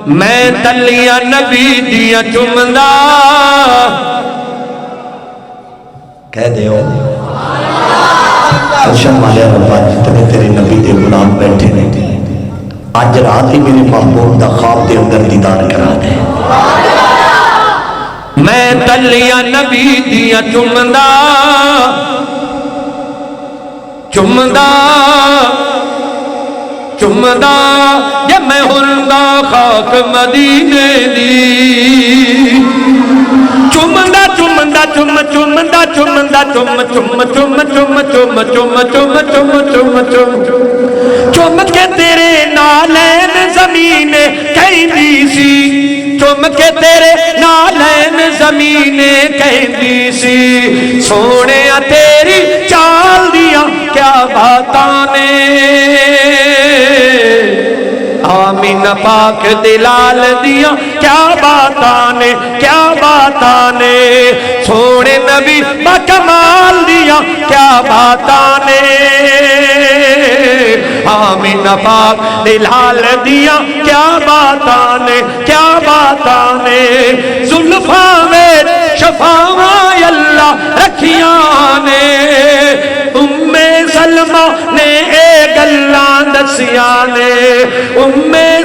میں تلیاں نبی دیاں چمدا کہہ دیو عرشم والے ربا جتنے تیرے نبی دے غلام بیٹھے نے آج رات ہی میرے محبوب دا خواب دے اندر دیدار کرا دے میں تلیاں نبی دیاں چمدا چمدا چمدا یہ میں ہندا خاک مدینے دی چمدا چمدا چم چمدا چمدا چم چم چم چم چم چم چم چم چم چم چم کے تیرے نالین زمین کہندی سی چم کے تیرے نالین زمین کہندی سی سونے تیری چال دیا کیا باتاں نے آمین پاک دلال دیا کیا باتاں نے کیا باتاں نے سونے نبی بکمال دیا کیا باتاں نے آمین پاک دلال دیا کیا باتاں نے کیا باتاں نے زلفاں میں شفاواں اللہ رکھیاں نے سلمہ نے اے گلاں دسیاں نے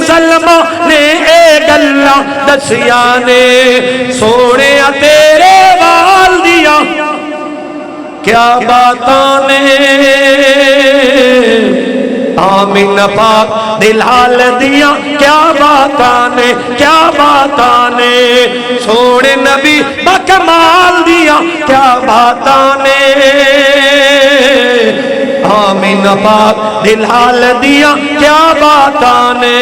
سلمہ نے اے گلاں دسیاں نے سونے تیرے وال دیا کیا باتاں نے آمین پاک دلال دیا کیا باتاں نے کیا باتاں نے سونے نبی بکمال دیا کیا باتاں نے آمین پاک دلال دیا کیا باتاں نے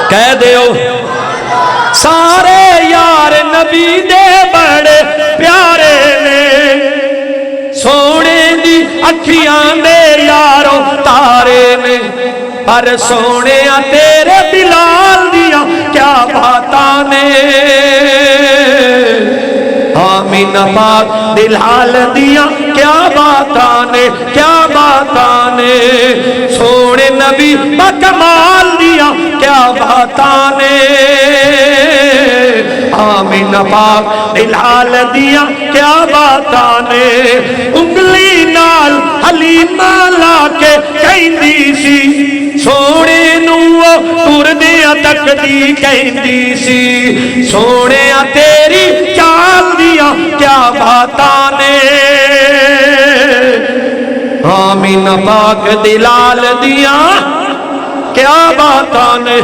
کہہ دیو سارے یار نبی دے بڑے پیارے نے سونے دی اکھیاں دے یاروں تارے نے پر سونے تیرے بلال دیا کیا باتاں نے آمین پاک دلال دیا کیا باتاں نے کیا باتاں نے سونے نبی بکمال دیا کیا باتاں نے آمین پاک دلال دیا کیا باتاں نے انگلی نال حلیمہ لا کے کہندی سی سونے نو تردیاں تک دی کہندی سی سونے تیری چال دیا کیا باتاں نے آمین پاک دلال دیا کیا باتاں نے